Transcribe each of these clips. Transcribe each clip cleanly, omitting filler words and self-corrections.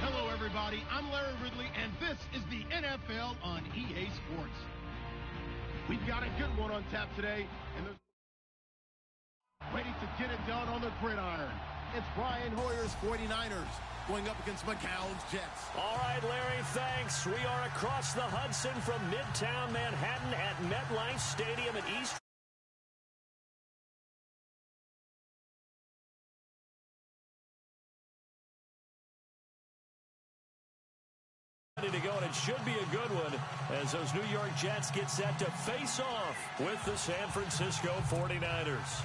Hello, everybody. I'm Larry Ridley, and this is the NFL on EA Sports. We've got a good one on tap today, and they're ready to get it done on the gridiron. It's Brian Hoyer's 49ers going up against McCown's Jets. All right, Larry, thanks. We are across the Hudson from Midtown Manhattan at MetLife Stadium in East. Ready to go, and it should be a good one as those New York Jets get set to face off with the San Francisco 49ers.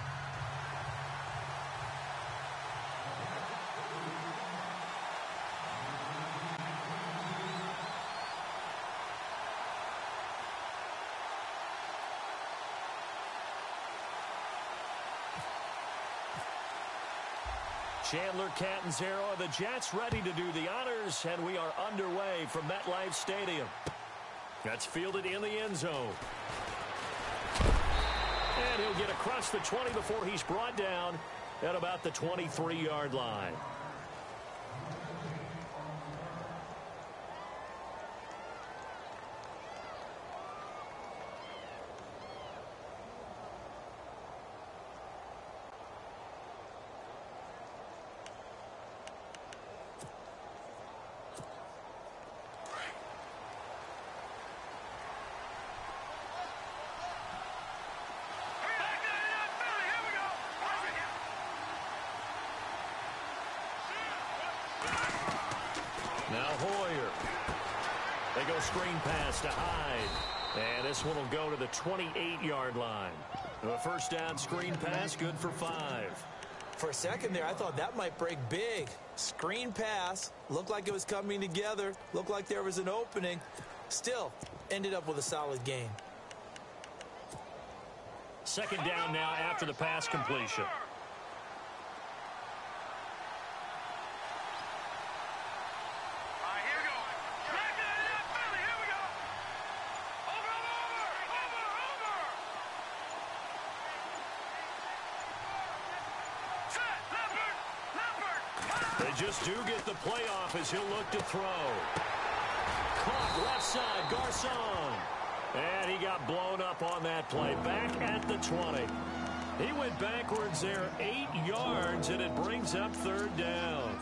Chandler Catanzaro, the Jets ready to do the honors, and we are underway from MetLife Stadium. That's fielded in the end zone. And he'll get across the 20 before he's brought down at about the 23-yard line. Now Hoyer. They go screen pass to Hyde. And this one will go to the 28-yard line. A first down screen pass, good for 5. For a second there, I thought that might break big. Screen pass. Looked like it was coming together. Looked like there was an opening. Still, ended up with a solid gain. Second down now after the pass completion. They just do get the playoff as he'll look to throw. Caught left side, Garcon. And he got blown up on that play. Back at the 20. He went backwards there 8 yards, and it brings up third down.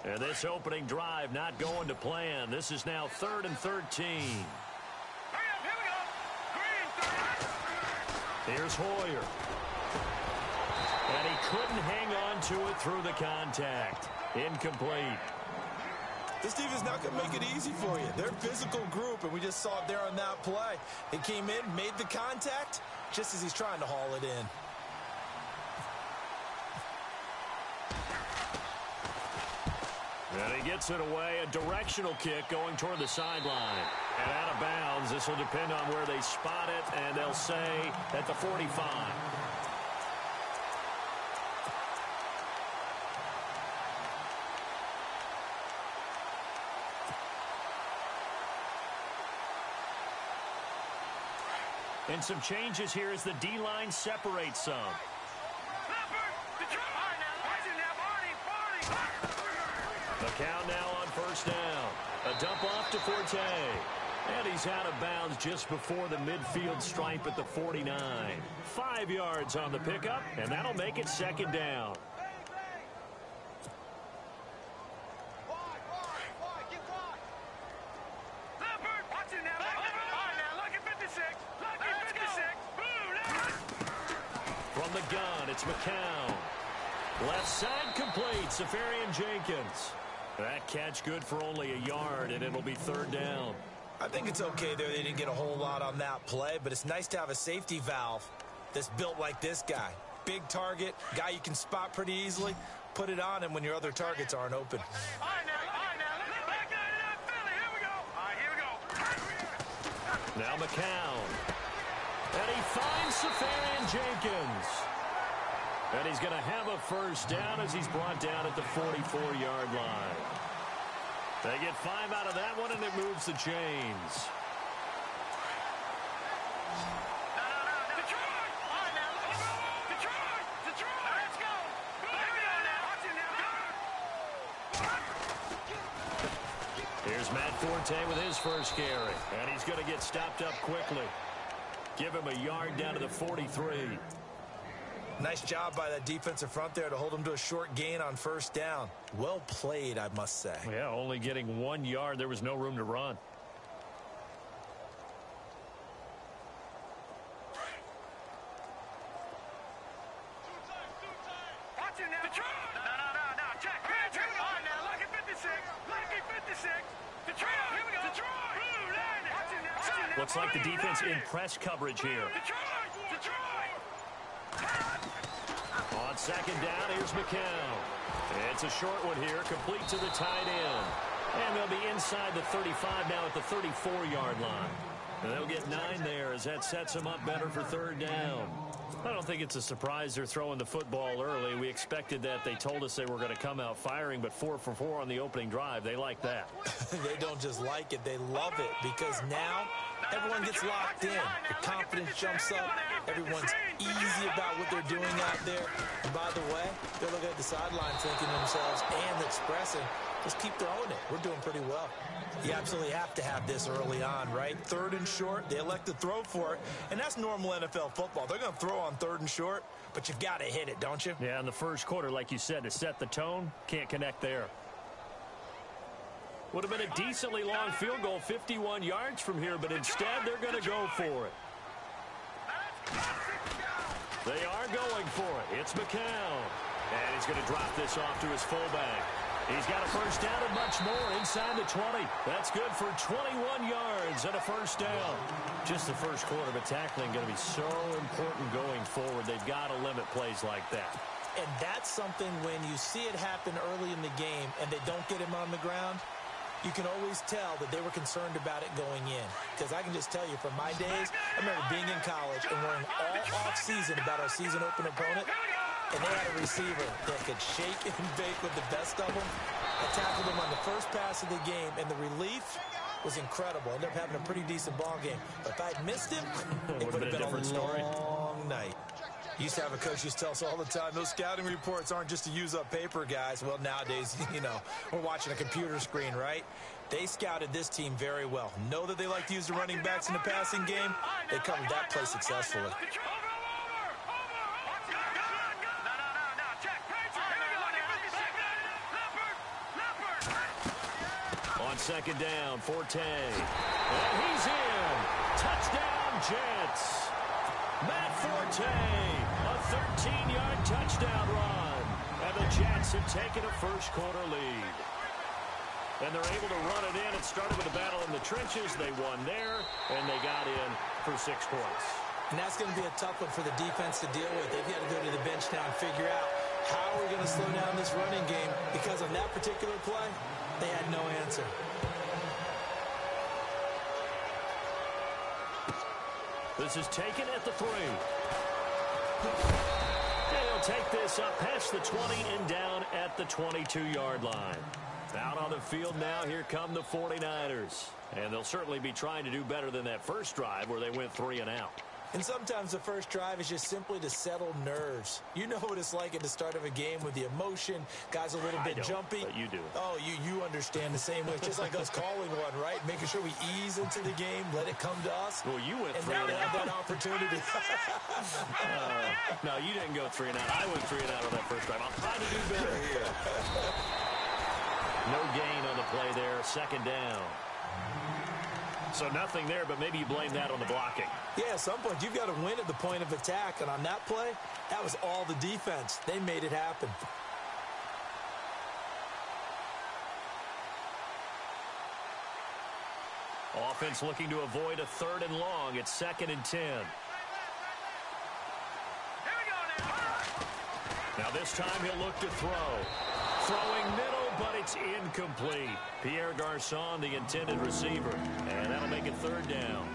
And this opening drive not going to plan. This is now 3rd and 13. Here's Hoyer. And he couldn't hang on to it through the contact. Incomplete. This defense not going to make it easy for you. They're a physical group, and we just saw it there on that play. He came in, made the contact, just as he's trying to haul it in. And he gets it away, a directional kick going toward the sideline. And out of bounds, this will depend on where they spot it, and they'll say at the 45. And some changes here as the D-line separates some. The count now on first down. A dump off to Forte. And he's out of bounds just before the midfield stripe at the 49. 5 yards on the pickup, and that'll make it second down. From the gun, it's McCown. Left side complete, Safarian Jenkins. That catch good for only a yard, and it'll be third down. I think it's okay there. They didn't get a whole lot on that play, but it's nice to have a safety valve that's built like this guy. Big target, guy you can spot pretty easily. Put it on him when your other targets aren't open. Now McCown. And he finds Safarian Jenkins. And he's going to have a first down as he's brought down at the 44-yard line. They get 5 out of that one, and it moves the chains. Here's Matt Forte with his first carry. And he's going to get stopped up quickly. Give him a yard down to the 43. Nice job by that defensive front there to hold him to a short gain on first down. Well played, I must say. Yeah, only getting 1 yard. There was no room to run. Looks like the defense in press coverage here. On second down, here's McCown. It's a short one here, complete to the tight end. And they'll be inside the 35 now at the 34-yard line. And they'll get 9 there as that sets them up better for third down. I don't think it's a surprise they're throwing the football early. We expected that. They told us they were going to come out firing, but 4 for 4 on the opening drive. They like that. They don't just like it, they love it, because now everyone gets locked in. The confidence jumps up. Everyone's easy about what they're doing out there. And by the way, they're looking at the sideline thinking to themselves and expressing, just keep throwing it. We're doing pretty well. You absolutely have to have this early on, right? Third and short, they elect to throw for it, and that's normal NFL football. They're going to throw on third and short, but you've got to hit it, don't you? Yeah, in the first quarter, like you said, to set the tone, can't connect there. Would have been a decently long field goal, 51 yards from here, but instead they're going to go for it. They are going for it. It's McCown. And he's going to drop this off to his fullback. He's got a first down and much more inside the 20. That's good for 21 yards and a first down. Just the first quarter, but tackling going to be so important going forward. They've got to limit plays like that. And that's something when you see it happen early in the game and they don't get him on the ground, you can always tell that they were concerned about it going in. Because I can just tell you from my days, I remember being in college and worrying all off-season about our season open opponent. And they had a receiver that could shake and bake with the best of them. I tackled him on the first pass of the game, and the relief was incredible. Ended up having a pretty decent ball game. But if I had missed him, it would have been a long night. Used to have a coach used to tell us all the time, those scouting reports aren't just to use up paper, guys. Well, nowadays, you know, we're watching a computer screen, right? They scouted this team very well. Know that they like to use the running backs in the passing game. They covered that play successfully. On second down, Forte. And he's in. Touchdown, Jets. Matt Forte, a 13-yard touchdown run. And the Jets have taken a first quarter lead. And they're able to run it in. It started with a battle in the trenches. They won there, and they got in for 6 points. And that's going to be a tough one for the defense to deal with. They've got to go to the bench now and figure out how are we going to slow down this running game, because on that particular play, they had no answer. This is taken at the 3. They'll take this up past the 20 and down at the 22-yard line. Out on the field now, here come the 49ers. And they'll certainly be trying to do better than that first drive where they went 3 and out. And sometimes the first drive is just simply to settle nerves. You know what it's like at the start of a game with the emotion. Guys a little bit jumpy. But you do. Oh, you understand the same way. It's just like us calling one, right? Making sure we ease into the game, let it come to us. Well, you went 3 and out. And now they have that opportunity. No, you didn't go 3 and out. I went 3 and out on that first drive. I'll try to do better here. No gain on the play there. Second down. So nothing there, but maybe you blame that on the blocking. Yeah, at some point you've got to win at the point of attack. And on that play, that was all the defense. They made it happen. Offense looking to avoid a 3rd and long. It's 2nd and 10. Now this time he'll look to throw. Throwing middle, but it's incomplete. Pierre Garçon, the intended receiver. And that'll make it 3rd down.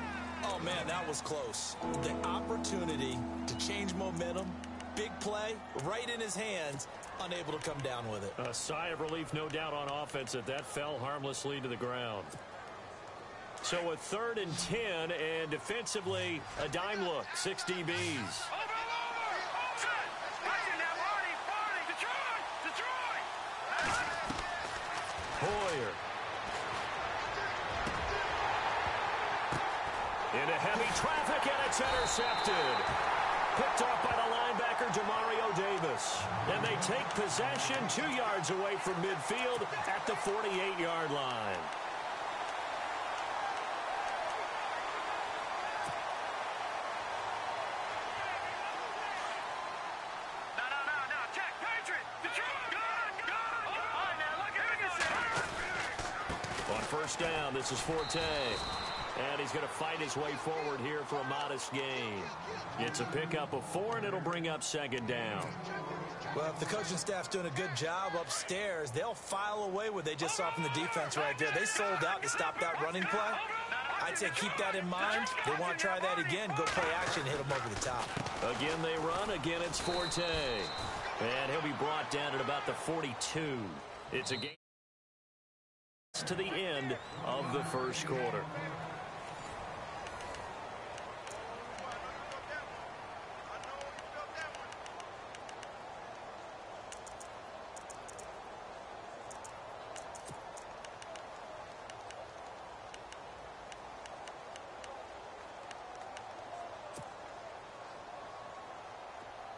Oh, man, that was close. The opportunity to change momentum, big play, right in his hands, unable to come down with it. A sigh of relief, no doubt, on offense that fell harmlessly to the ground. So a 3rd and 10, and defensively, a dime look, 6 DBs. Hoyer. Into heavy traffic, and it's intercepted. Picked off by the linebacker, Demario Davis. And they take possession 2 yards away from midfield at the 48-yard line. First down, this is Forte. And he's going to fight his way forward here for a modest gain. It's a pickup of 4, and it'll bring up 2nd down. Well, if the coaching staff's doing a good job upstairs, they'll file away what they just saw from the defense right there. They sold out to stop that running play. I'd say keep that in mind. They want to try that again, go play action, hit them over the top. Again they run. Again it's Forte. And he'll be brought down at about the 42. It's a game to the end of the first quarter.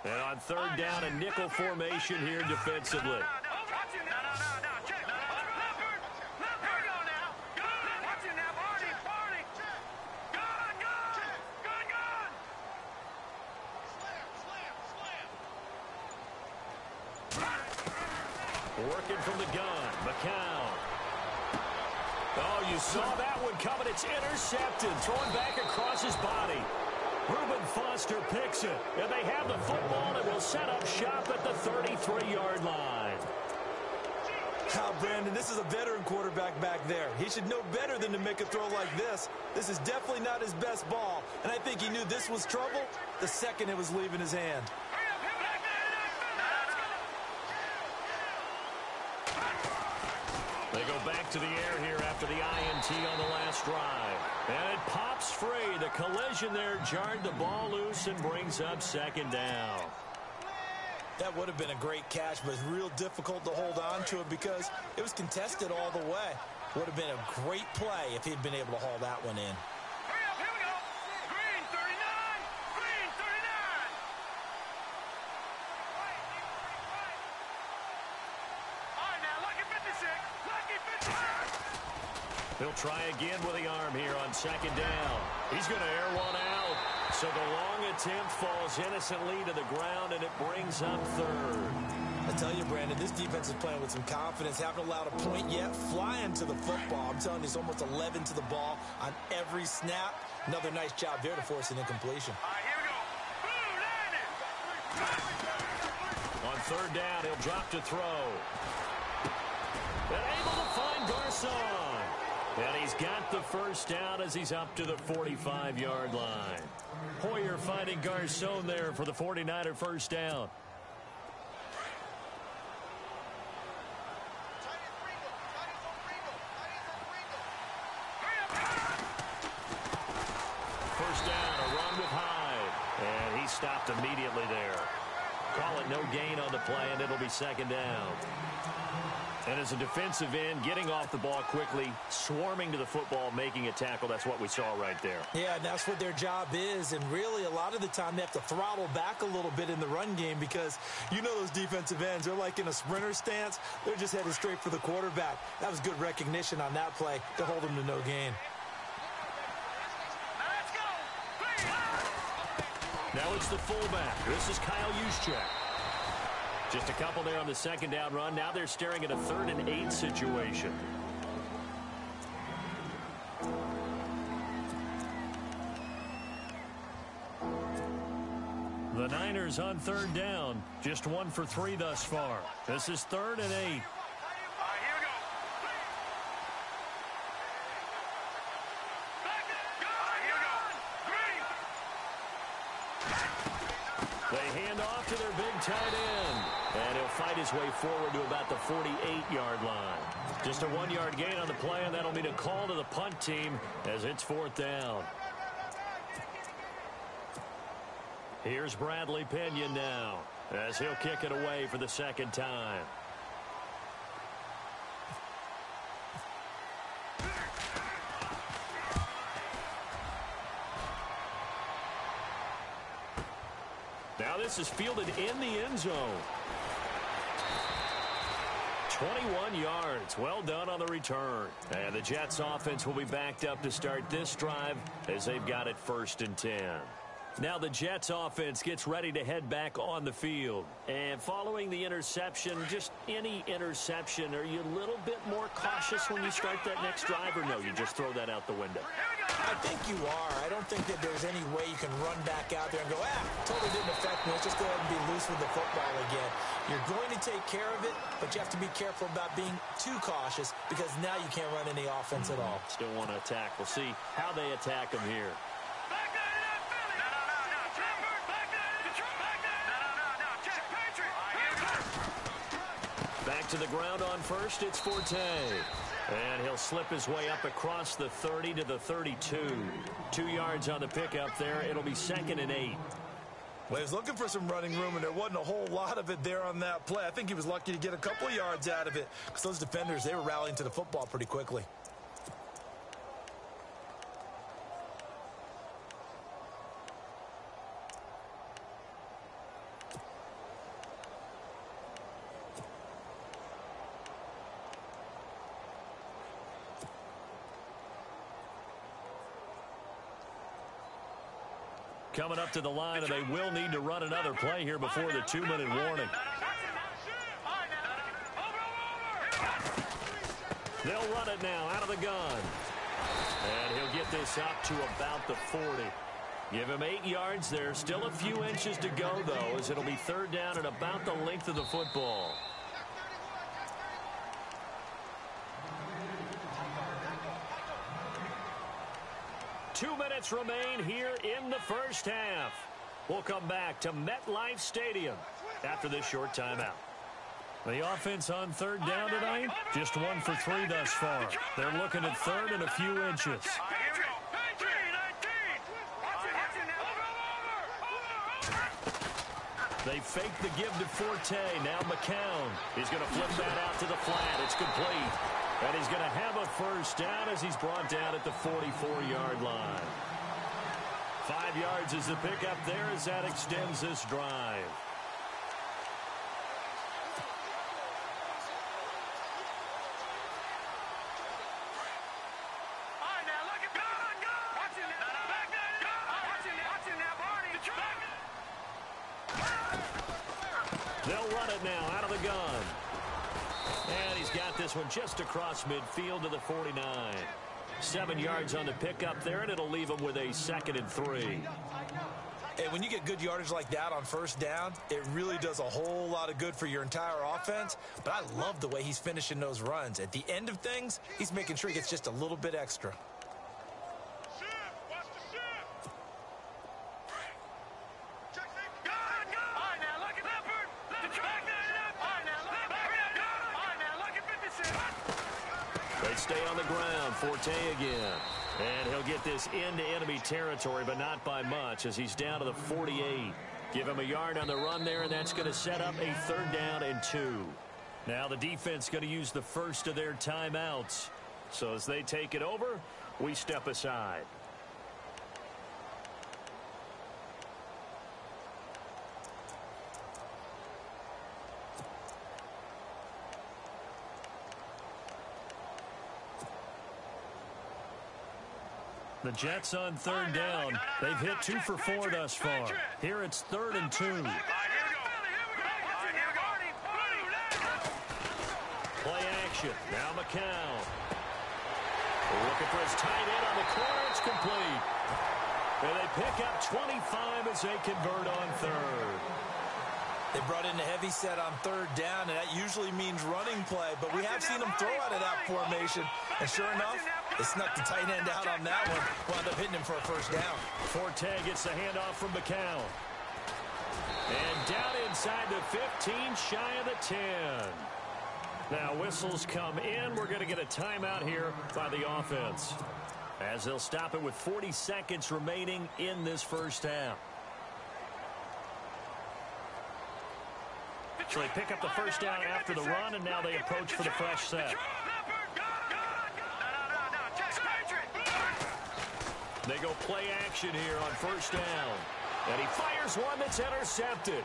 And on 3rd down, a nickel formation here defensively. Working from the gun, McCown. Oh, you saw that one coming. It's intercepted. Thrown back across his body. Reuben Foster picks it. And they have the football and will set up shop at the 33-yard line. Now, Brandon, this is a veteran quarterback back there. He should know better than to make a throw like this. This is definitely not his best ball. And I think he knew this was trouble the second it was leaving his hand. They go back to the air here after the INT on the last drive. And it pops free. The collision there jarred the ball loose and brings up 2nd down. That would have been a great catch, but it's real difficult to hold on to it because it was contested all the way. Would have been a great play if he'd been able to haul that one in. He'll try again with the arm here on 2nd down. He's going to air one out. So the long attempt falls innocently to the ground, and it brings up 3rd. A tell you, Brandon, this defense is playing with some confidence. Haven't allowed a point yet. Flying to the football. I'm telling you, it's almost 11 to the ball on every snap. Another nice job there to force an incompletion. All right, here we go. On third down, he'll drop to throw. And able to find Garcon. And he's got the first down as he's up to the 45-yard line. Hoyer finding Garcon there for the 49er first down. First down, a run with Hyde. And he stopped immediately there. Call it no gain on the play, and it'll be second down. And as a defensive end, getting off the ball quickly, swarming to the football, making a tackle, that's what we saw right there. Yeah, and that's what their job is. And really, a lot of the time, they have to throttle back a little bit in the run game because you know those defensive ends, they're like in a sprinter stance. They're just headed straight for the quarterback. That was good recognition on that play to hold them to no gain. Now it's the fullback. This is Kyle Juszczyk. Just a couple there on the second down run. Now they're staring at a 3rd and 8 situation. The Niners on third down. Just 1 for 3 thus far. This is 3rd and 8. They hand off to their big tight end. And he'll fight his way forward to about the 48-yard line. Just a 1-yard gain on the play, and that'll mean a call to the punt team as it's 4th down. Here's Bradley Pinion now as he'll kick it away for the second time. Now this is fielded in the end zone. 21 yards. Well done on the return. And the Jets offense will be backed up to start this drive as they've got it 1st and 10. Now the Jets offense gets ready to head back on the field. And following the interception, just any interception, are you a little bit more cautious when you start that next drive, or no, you just throw that out the window? I think you are. I don't think that there's any way you can run back out there and go, totally didn't affect me. Let's just go ahead and be loose with the football again. You're going to take care of it, but you have to be careful about being too cautious because now you can't run any offense at all. Still want to attack. We'll see how they attack them here. Back to the ground on first, it's Forte. And he'll slip his way up across the 30 to the 32. 2 yards on the pickup there. It'll be 2nd and 8. Well, he was looking for some running room, and there wasn't a whole lot of it there on that play. I think he was lucky to get a couple of yards out of it because those defenders, they were rallying to the football pretty quickly. Coming up to the line, and they will need to run another play here before the 2-minute warning. They'll run it now out of the gun. And he'll get this up to about the 40. Give him 8 yards there. Still a few inches to go, though, as it'll be 3rd down and about the length of the football. Two minutes remain here in the first half. We'll come back to MetLife Stadium after this short timeout. The offense on third down tonight, just 1 for 3 thus far. They're looking at 3rd and a few inches. They fake the give to Forte. Now McCown. He's going to flip that out to the flat. It's complete. And he's going to have a first down as he's brought down at the 44-yard line. 5 yards is the pickup there as that extends this drive. They'll run it now out of the gun. And he's got this one just across midfield to the 49. 7 yards on the pickup there, and it'll leave him with a 2nd and 3. Hey, when you get good yardage like that on first down, it really does a whole lot of good for your entire offense. But I love the way he's finishing those runs. At the end of things, he's making sure he gets just a little bit extra. They stay on the ground. Forte again. And he'll get this into enemy territory, but not by much as he's down to the 48. Give him a yard on the run there, and that's going to set up a 3rd down and 2. Now the defense going to use the first of their timeouts. So as they take it over, we step aside. The Jets on 3rd down. They've hit 2 for 4 thus far. Here it's 3rd and 2. Play action. Now McCown. Looking for his tight end on the corner. It's complete. And they pick up 25 as they convert on 3rd. They brought in a heavy set on 3rd down, and that usually means running play, but we have seen them throw out of that formation. And sure enough, they snuck the tight end out on that one. Wound up hitting him for a 1st down. Forte gets the handoff from McCown. And down inside the 15, shy of the 10. Now whistles come in. We're going to get a timeout here by the offense, as they'll stop it with 40 seconds remaining in this first half. So they pick up the 1st down after the run, and now they approach for the fresh set. They go play action here on 1st down. And he fires one that's intercepted.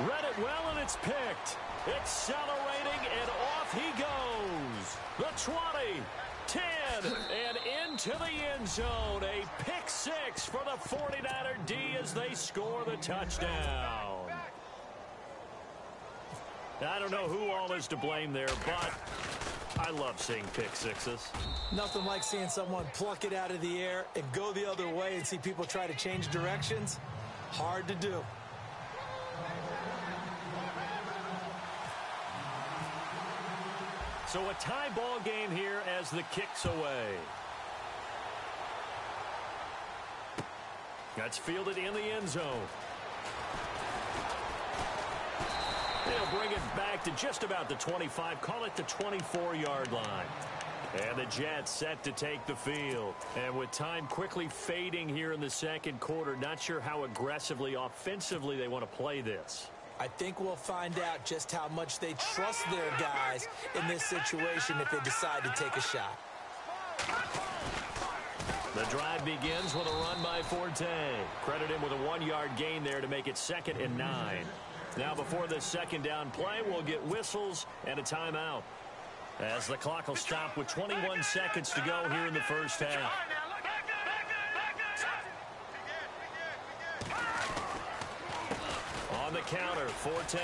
Read it well, and it's picked. Accelerating, and off he goes. The 20, 10, and into the end zone. A pick 6 for the 49er D as they score the touchdown. I don't know who all is to blame there, but I love seeing pick 6s. Nothing like seeing someone pluck it out of the air and go the other way and see people try to change directions. Hard to do. So a tie ball game here as the kick's away. That's fielded in the end zone. They'll bring it back to just about the 25, call it the 24-yard line. And the Jets set to take the field. And with time quickly fading here in the 2nd quarter, not sure how aggressively, offensively they want to play this. I think we'll find out just how much they trust their guys in this situation if they decide to take a shot. The drive begins with a run by Forte. Credit him with a 1-yard gain there to make it 2nd and 9. Now before this 2nd down play, we'll get whistles and a timeout, as the clock will stop with 21 seconds to go here in the first half. On the counter, Forte.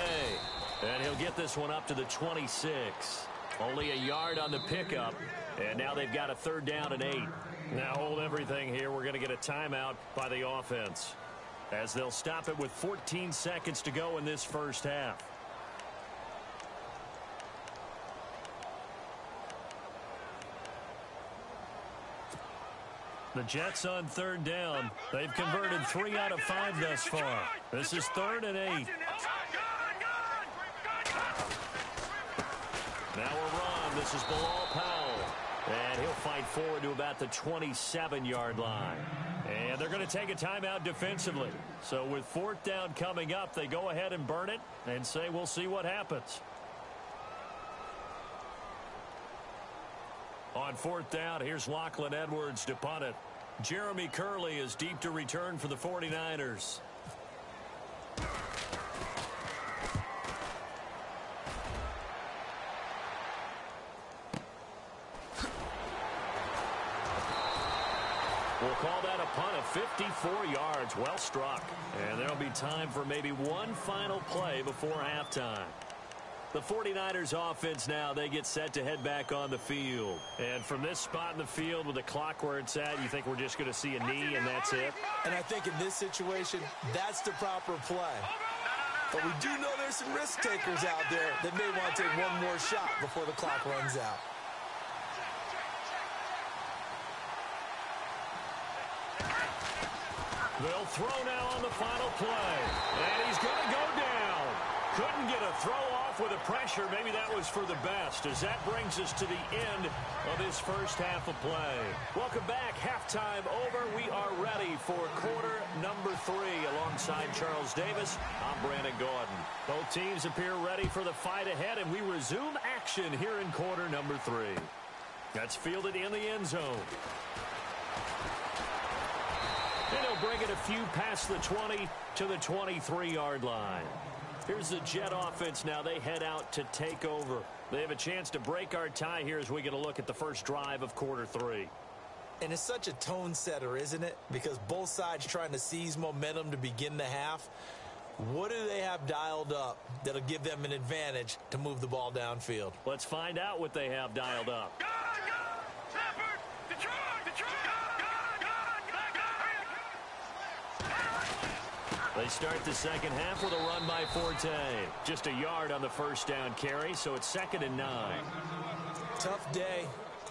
And he'll get this one up to the 26. Only a yard on the pickup. And now they've got a 3rd down and 8. Now hold everything here. We're going to get a timeout by the offense, as they'll stop it with 14 seconds to go in this first half. The Jets on 3rd down. They've converted 3 out of 5 thus far. This is 3rd and 8. Now a run. This is Bilal Powell. And he'll fight forward to about the 27-yard line. And they're going to take a timeout defensively. So with 4th down coming up, they go ahead and burn it and say we'll see what happens. On 4th down, here's Lachlan Edwards to punt it. Jeremy Curley is deep to return for the 49ers. We'll call that a punt of 54 yards. Well struck. And there'll be time for maybe one final play before halftime. The 49ers offense now, they get set to head back on the field. And from this spot in the field with the clock where it's at, you think we're just going to see a knee and that's it? And I think in this situation, that's the proper play. But we do know there's some risk takers out there that may want to take one more shot before the clock runs out. They'll throw now on the final play. And he's going to go down. Couldn't get a throw off with the pressure. Maybe that was for the best, as that brings us to the end of this first half of play. Welcome back. Halftime over. We are ready for quarter number 3. Alongside Charles Davis, I'm Brandon Gordon. Both teams appear ready for the fight ahead, and we resume action here in quarter number 3. That's fielded in the end zone. And he'll bring it a few past the 20 to the 23-yard line. Here's the Jet offense now. They head out to take over. They have a chance to break our tie here as we get a look at the first drive of quarter 3. And it's such a tone setter, isn't it? Because both sides trying to seize momentum to begin the half. What do they have dialed up that'll give them an advantage to move the ball downfield? Let's find out what they have dialed up. They start the second half with a run by Forte. Just a yard on the first down carry, so it's 2nd and 9. Tough day,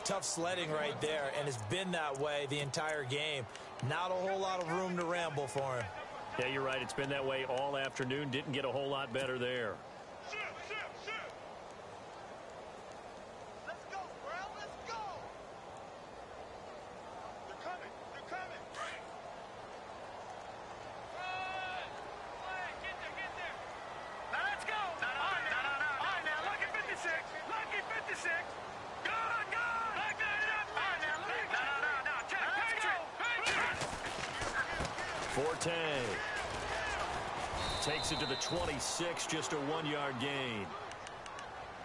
tough sledding right there, and it's been that way the entire game. Not a whole lot of room to ramble for him. Yeah, you're right. It's been that way all afternoon. Didn't get a whole lot better there. Let's go, bro. Let's go. They're coming. They're coming. Get there. Now let's go. All right, now. Lucky 56. Lucky 56. Good. Look it up. All right, now. No. Forte takes it to the 26, just a 1-yard gain.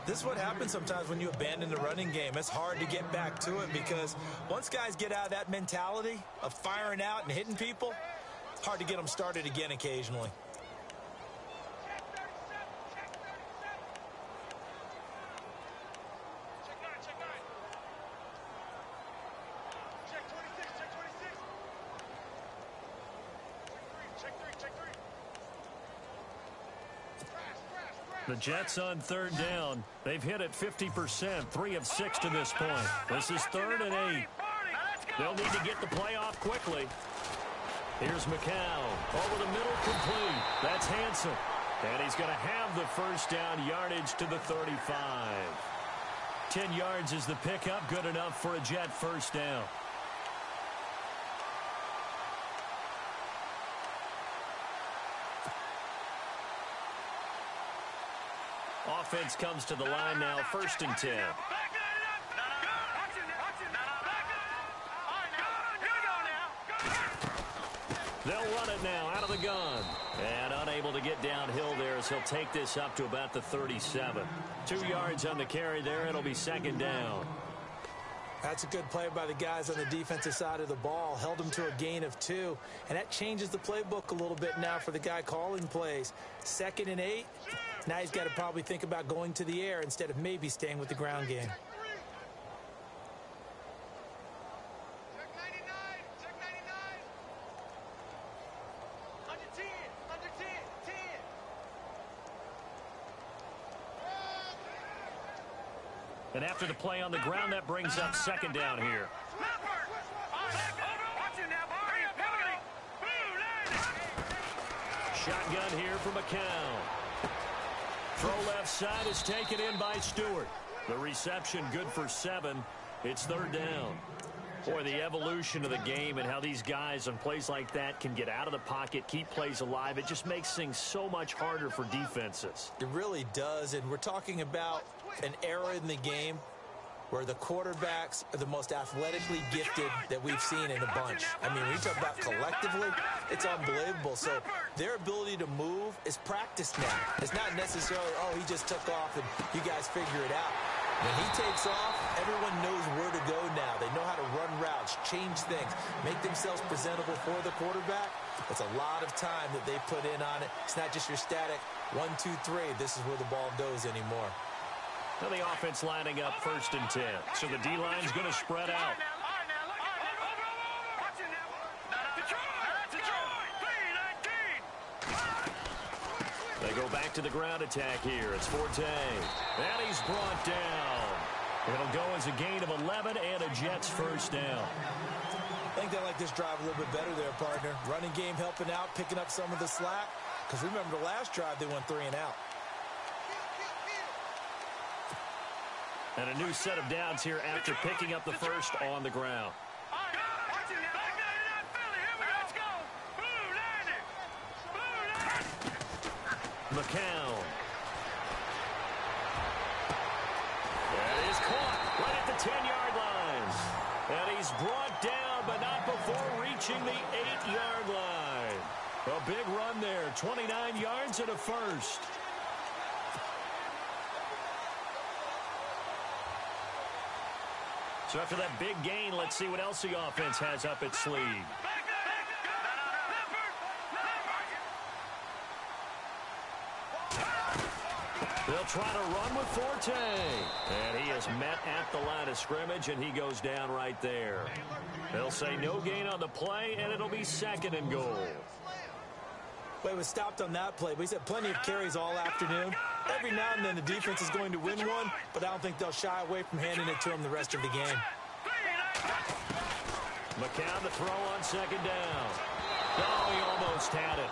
This is what happens sometimes when you abandon the running game. It's hard to get back to it because once guys get out of that mentality of firing out and hitting people, it's hard to get them started again occasionally. The Jets on 3rd down. They've hit it 50%, 3 of 6 to this point. This is 3rd and 8. They'll need to get the play off quickly. Here's McCown. Over the middle, complete. That's Hanson. And he's going to have the first down, yardage to the 35. 10 yards is the pickup, good enough for a Jet first down. Offense comes to the line now, 1st and 10. They'll run it now out of the gun. And unable to get downhill there as he'll take this up to about the 37. 2 yards on the carry there. It'll be 2nd down. That's a good play by the guys on the defensive side of the ball. Held them to a gain of 2. And that changes the playbook a little bit now for the guy calling plays. 2nd and 8. Now he's got to probably think about going to the air instead of maybe staying with the ground game. Check 99. Check 99. Under 10. Under 10. 10. And after the play on the ground, that brings up 2nd down here. Shotgun here for McCown. Throw left side is taken in by Stewart. The reception good for 7. It's 3rd down. Boy, the evolution of the game and how these guys on plays like that can get out of the pocket, keep plays alive, it just makes things so much harder for defenses. It really does, and we're talking about an era in the game where the quarterbacks are the most athletically gifted that we've seen in a bunch. I mean, when you talk about collectively, it's unbelievable. So their ability to move is practiced now. It's not necessarily, oh, he just took off and you guys figure it out. When he takes off, everyone knows where to go now. They know how to run routes, switch, change things, make themselves presentable for the quarterback. It's a lot of time that they put in on it. It's not just your static 1, 2, 3. This is where the ball goes anymore. Now the offense lining up 1st and 10. So the D-line's going to spread out. They go back to the ground attack here. It's Forte. And he's brought down. It'll go as a gain of 11 and a Jets first down. I think they like this drive a little bit better there, partner. Running game helping out, picking up some of the slack. Because remember the last drive, they went 3 and out. And a new set of downs here after picking up the first on the ground. McCown. That is caught right at the 10-yard line. And he's brought down, but not before reaching the 8-yard line. A big run there, 29 yards and a first. So after that big gain, let's see what else the offense has up its sleeve. They'll try to run with Forte. And he is met at the line of scrimmage, and he goes down right there. They'll say no gain on the play, and it'll be 2nd and goal. Well, he was stopped on that play, but he's had plenty of carries all afternoon. Every now and then the defense is going to win one, but I don't think they'll shy away from handing it to him the rest of the game. McCown to throw on 2nd down. Oh, he almost had it.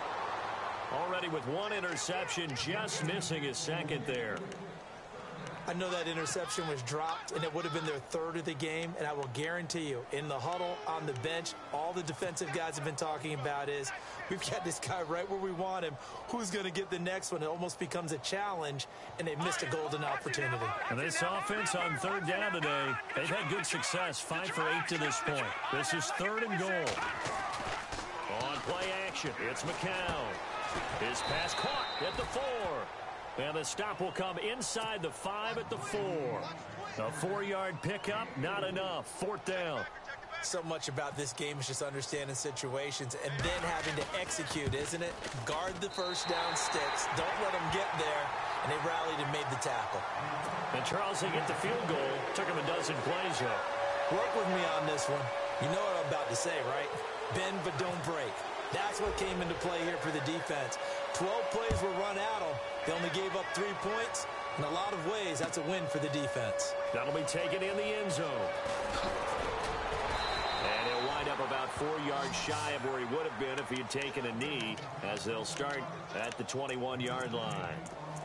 Already with 1 interception, just missing his 2nd there. I know that interception was dropped, and it would have been their 3rd of the game, and I will guarantee you, in the huddle, on the bench, all the defensive guys have been talking about is, we've got this guy right where we want him. Who's going to get the next one? It almost becomes a challenge, and they missed a golden opportunity. And this offense on 3rd down today, they've had good success, 5 for 8 to this point. This is 3rd and goal. On play action, it's McCown. His pass caught at the 4. And the stop will come inside the 5 at the 4. A 4-yard pickup, not enough. 4th down. So much about this game is just understanding situations and then having to execute, isn't it? Guard the first down sticks. Don't let them get there. And they rallied and made the tackle. And Charles, they get the field goal. Took him a dozen plays, though. Work with me on this one. You know what I'm about to say, right? Bend but don't break. That's what came into play here for the defense. 12 plays were run at them. They only gave up 3 points. In a lot of ways, that's a win for the defense. That'll be taken in the end zone. And he'll wind up about 4 yards shy of where he would have been if he had taken a knee, as they'll start at the 21-yard line.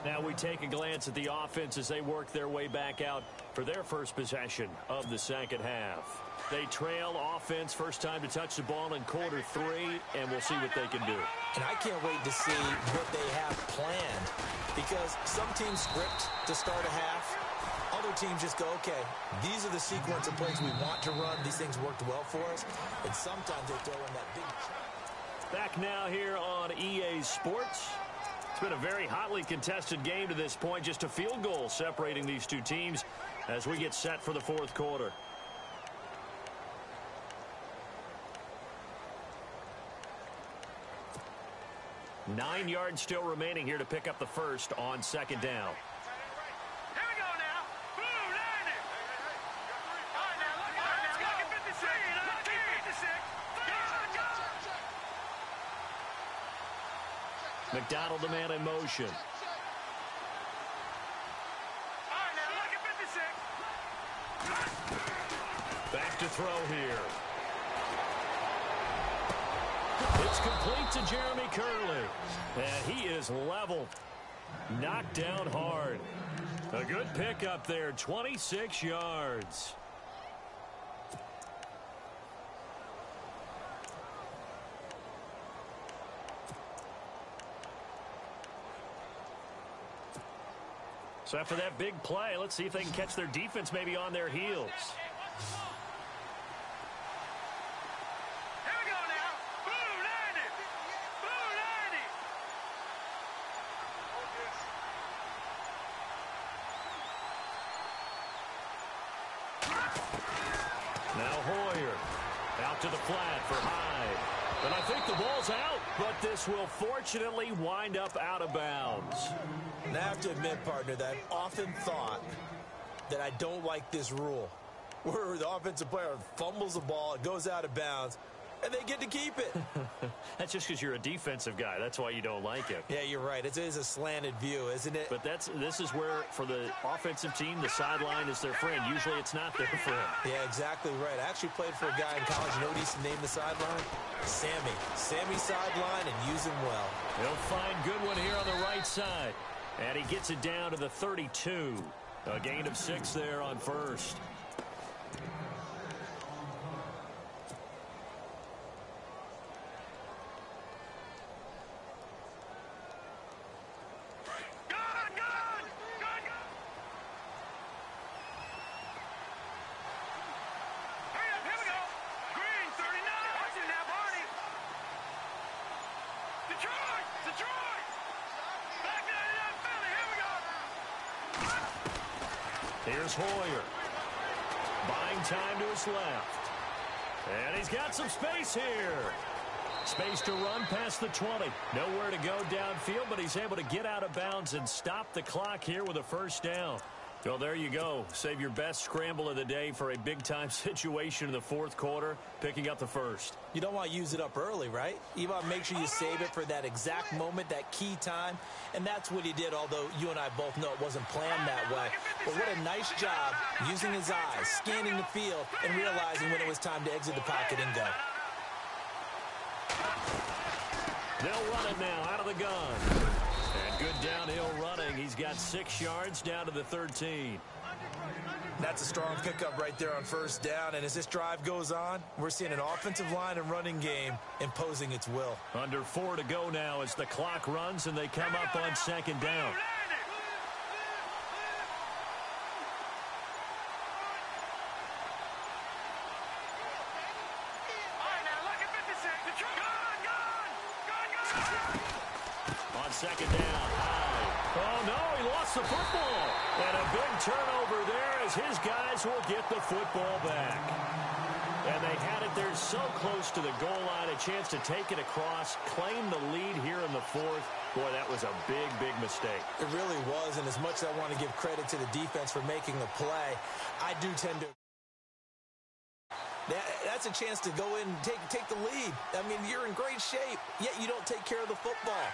Now we take a glance at the offense as they work their way back out for their first possession of the 2nd half. They trail offense, first time to touch the ball in quarter 3, and we'll see what they can do. And I can't wait to see what they have planned, because some teams script to start a half. Other teams just go, okay, these are the sequence of plays we want to run. These things worked well for us. And sometimes they throw in that big... Back now here on EA Sports. It's been a very hotly contested game to this point. Just a field goal separating these two teams as we get set for the 4th quarter. Nine yards still remaining here to pick up the first on 2nd down. Here we go now. Blue, line it. All right, now, look at 56. Look at 56. Go, go. McDonald, the man in motion. All right, now, look at 56. Back to throw here. It's complete to Jeremy Curley. And he is leveled. Knocked down hard. A good pickup there, 26 yards. So after that big play, let's see if they can catch their defense maybe on their heels. Now Hoyer. out to the flat for Hyde. And I think the ball's out, but this will fortunately wind up out of bounds. And I have to admit, partner, that I've often thought that I don't like this rule, where the offensive player fumbles the ball, it goes out of bounds, and they get to keep it. That's just because you're a defensive guy. That's why you don't like it. Yeah, you're right. It is a slanted view, isn't it? But this is where, for the offensive team, the sideline is their friend. Usually it's not their friend. Yeah, exactly right. I actually played for a guy in college. You know what he used to name the sideline? Sammy. Sammy sideline, and use him well. He'll find Goodwin here on the right side. And he gets it down to the 32. A gain of 6 there on first. Here's Hoyer. Buying time to his left. And he's got some space here. Space to run past the 20. Nowhere to go downfield, but he's able to get out of bounds and stop the clock here with a first down. Well, there you go. Save your best scramble of the day for a big-time situation in the fourth quarter, picking up the first. You don't want to use it up early, right? You want to make sure you save it for that exact moment, that key time. And that's what he did, although you and I both know it wasn't planned that way. But what a nice job using his eyes, scanning the field, and realizing when it was time to exit the pocket and go. They'll run it now out of the gun. And good downhill running. He's got 6 yards down to the 13. That's a strong pickup right there on first down. And as this drive goes on, we're seeing an offensive line and running game imposing its will. Under 4 to go now as the clock runs and they come up on second down. Second down. Oh, no, he lost the football. And a big turnover there as his guys will get the football back. And they had it there so close to the goal line, a chance to take it across, claim the lead here in the fourth. Boy, that was a big, big mistake. It really was, and as much as I want to give credit to the defense for making the play, I do tend to... That's a chance to go in and take the lead. I mean, you're in great shape, yet you don't take care of the football.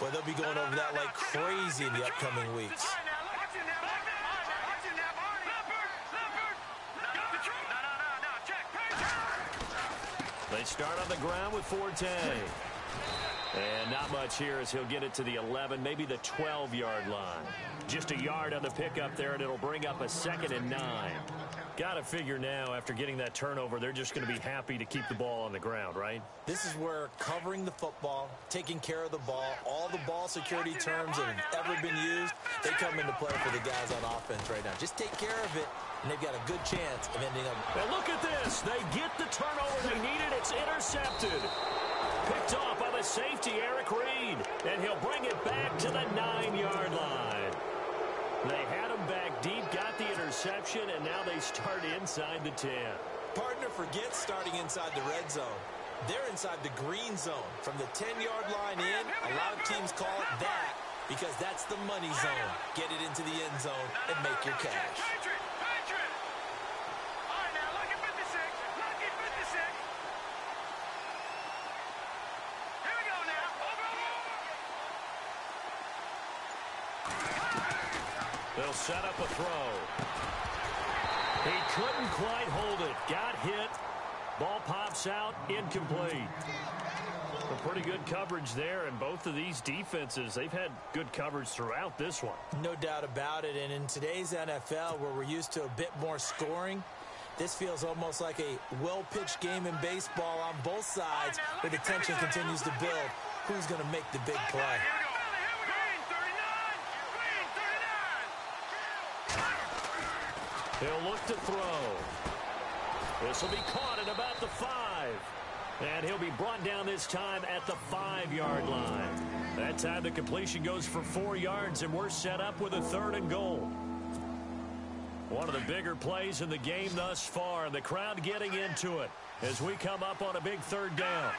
But they'll be going over that like crazy in the upcoming weeks. They start on the ground with Forte. And not much here as he'll get it to the 11, maybe the 12-yard line. Just a yard on the pickup there, and it'll bring up a 2nd and 9. Got to figure now, after getting that turnover, they're just going to be happy to keep the ball on the ground, right? This is where covering the football, taking care of the ball, all the ball security terms that have ever been used, they come into play for the guys on offense right now. Just take care of it, and they've got a good chance of ending up. And look at this. They get the turnover they needed. It's intercepted. Picked off by the safety, Eric Reed. And he'll bring it back to the 9-yard line. They had him back deep, got the interception, and now they start inside the 10. Partner, forget starting inside the red zone. They're inside the green zone. From the 10-yard line in, a lot of teams call it that because that's the money zone. Get it into the end zone and make your cash. They'll set up a throw. He couldn't quite hold it. Got hit. Ball pops out. Incomplete. A pretty good coverage there, and both of these defenses, they've had good coverage throughout this one. No doubt about it, and in today's NFL, where we're used to a bit more scoring, this feels almost like a well-pitched game in baseball on both sides, where the tension continues to build. Who's going to make the big play? He'll look to throw. This will be caught at about the 5. And he'll be brought down this time at the 5-yard line. That time the completion goes for 4 yards, and we're set up with a 3rd and goal. One of the bigger plays in the game thus far, and the crowd getting into it. as we come up on a big third down.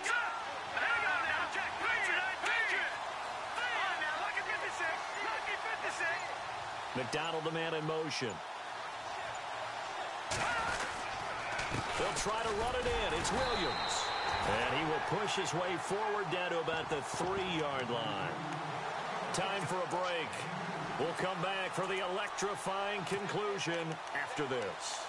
McDonald, the man in motion. They'll try to run it in. It's Williams. And he will push his way forward down to about the 3-yard line. Time for a break. We'll come back for the electrifying conclusion after this.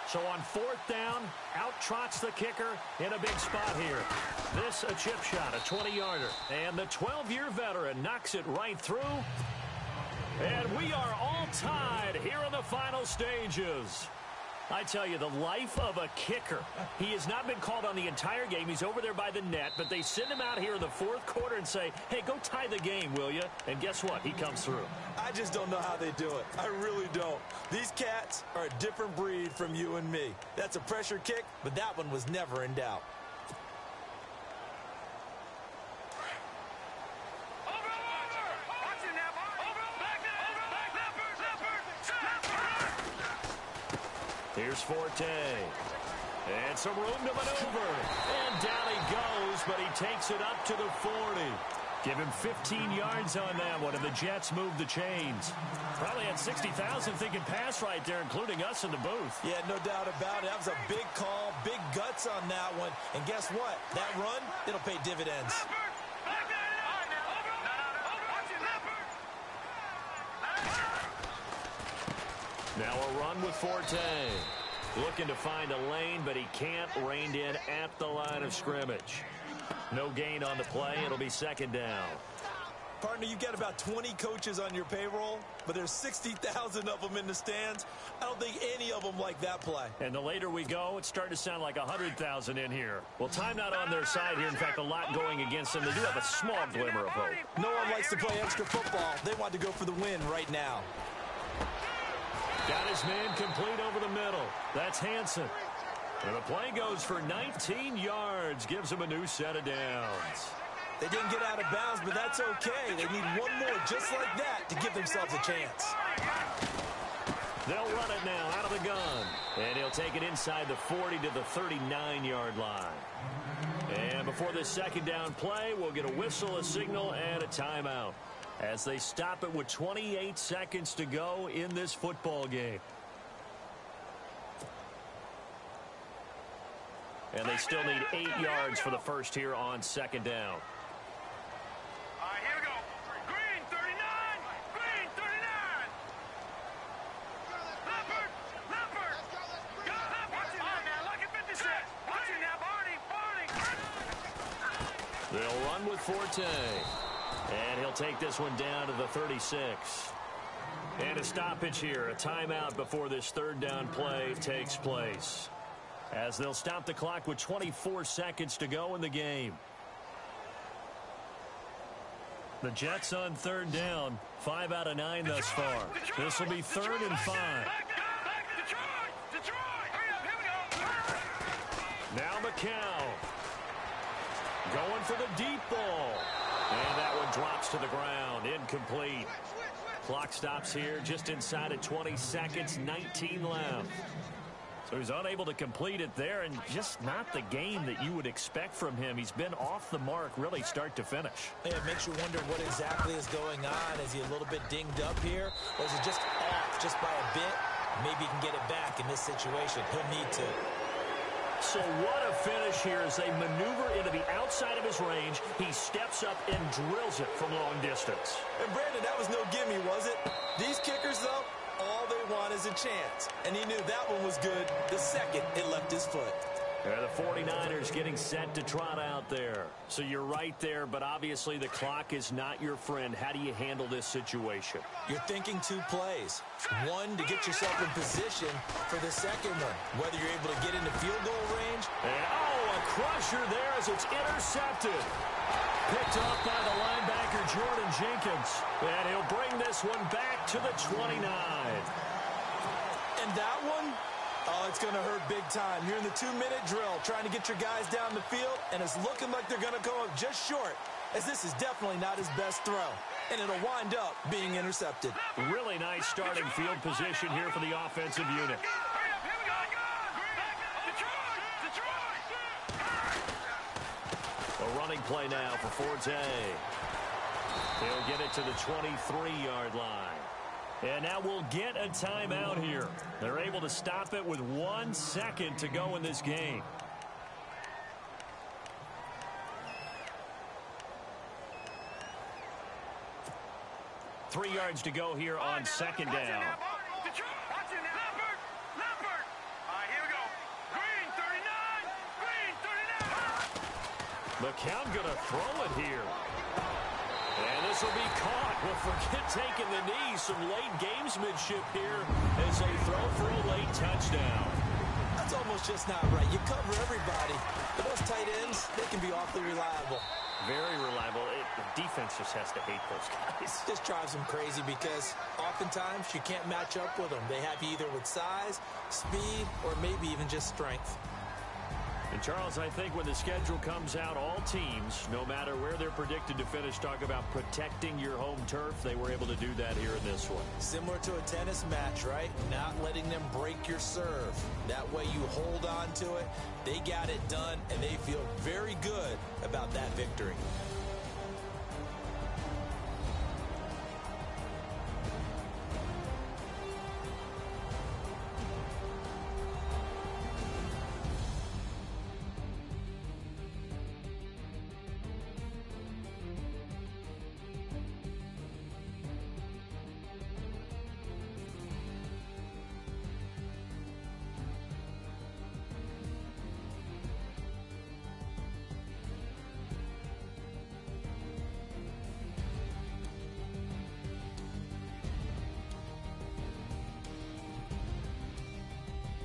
So on 4th down, out trots the kicker in a big spot here. This a chip shot, a 20-yarder. And the 12-year veteran knocks it right through. And we are all tied here in the final stages. I tell you, the life of a kicker. He has not been called on the entire game. He's over there by the net, but they send him out here in the 4th quarter and say, hey, go tie the game, will you? And guess what? He comes through. I just don't know how they do it. I really don't. These cats are a different breed from you and me. That's a pressure kick, but that one was never in doubt. Here's Forte. And some room to maneuver. And down he goes, but he takes it up to the 40. Give him 15 yards on that one, and the Jets move the chains. Probably had 60,000 thinking pass right there, including us in the booth. Yeah, no doubt about it. That was a big call, big guts on that one. And guess what? That run, it'll pay dividends. Now a run with Forte. Looking to find a lane, but he can't. Reined in at the line of scrimmage. No gain on the play. It'll be 2nd down. Partner, you got about 20 coaches on your payroll, but there's 60,000 of them in the stands. I don't think any of them like that play. And the later we go, it's starting to sound like 100,000 in here. Well, time not on their side here. In fact, a lot going against them. They do have a small glimmer of hope. No one likes to play extra football. They want to go for the win right now. Got his man complete over the middle. That's Hansen. And the play goes for 19 yards. Gives him a new set of downs. They didn't get out of bounds, but that's okay. They need one more just like that to give themselves a chance. They'll run it now out of the gun. And he'll take it inside the 40 to the 39-yard line. And before this 2nd down play, we'll get a whistle, a signal, and a timeout, as they stop it with 28 seconds to go in this football game. And they still need 8 yards for the first here on 2nd down. All right, here we go. Green, 39. Green, 39. Leopard. Leopard. Go. Watch it now. Lucky 56. Watch it now. Barney. They'll run with Forte. And he'll take this one down to the 36. And a stoppage here, a timeout before this 3rd down play takes place, as they'll stop the clock with 24 seconds to go in the game. The Jets on 3rd down, 5 out of 9 thus far. This will be 3rd and 5. Now McCow going for the deep ball. And that one drops to the ground. Incomplete. Clock stops here just inside of 20 seconds, 19 left. So he's unable to complete it there, and just not the game that you would expect from him. He's been off the mark really start to finish. It makes you wonder what exactly is going on. Is he a little bit dinged up here, or is it just off just by a bit? Maybe he can get it back in this situation. He'll need to. So what a finish here as they maneuver into the outside of his range. He steps up and drills it from long distance. And Brandon, that was no gimme, was it? These kickers, though, all they want is a chance. And he knew that one was good the second it left his foot. The 49ers getting set to trot out there. So you're right there, but obviously the clock is not your friend. How do you handle this situation? You're thinking 2 plays. One, to get yourself in position for the second one. Whether you're able to get into field goal range. And, a crusher there as it's intercepted. Picked off by the linebacker, Jordan Jenkins. And he'll bring this one back to the 29. And that one? Oh, it's going to hurt big time. You're in the 2-minute drill trying to get your guys down the field, and it's looking like they're going to come up just short as this is definitely not his best throw, and it'll wind up being intercepted. Really nice starting field position here for the offensive unit. A running play now for Forte. He'll get it to the 23-yard line. And now we'll get a timeout here. They're able to stop it with 1 second to go in this game. Three yards to go here on second down. The count going to throw it here. And this will be caught. Well, forget taking the knee. Some late gamesmanship here as they throw for a late touchdown. That's almost just not right. You cover everybody. But those tight ends, they can be awfully reliable. Very reliable. The defense just has to hate those guys. This drives them crazy because oftentimes you can't match up with them. They have you either with size, speed, or maybe even just strength. And, Charles, I think when the schedule comes out, all teams, no matter where they're predicted to finish, talk about protecting your home turf. They were able to do that here in this one. Similar to a tennis match, right? Not letting them break your serve. That way you hold on to it. They got it done, and they feel very good about that victory.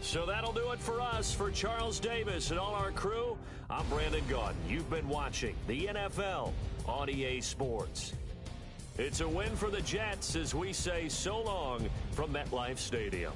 So that'll do it for us. For Charles Davis and all our crew, I'm Brandon Gaudin. You've been watching the NFL on EA Sports. It's a win for the Jets as we say so long from MetLife Stadium.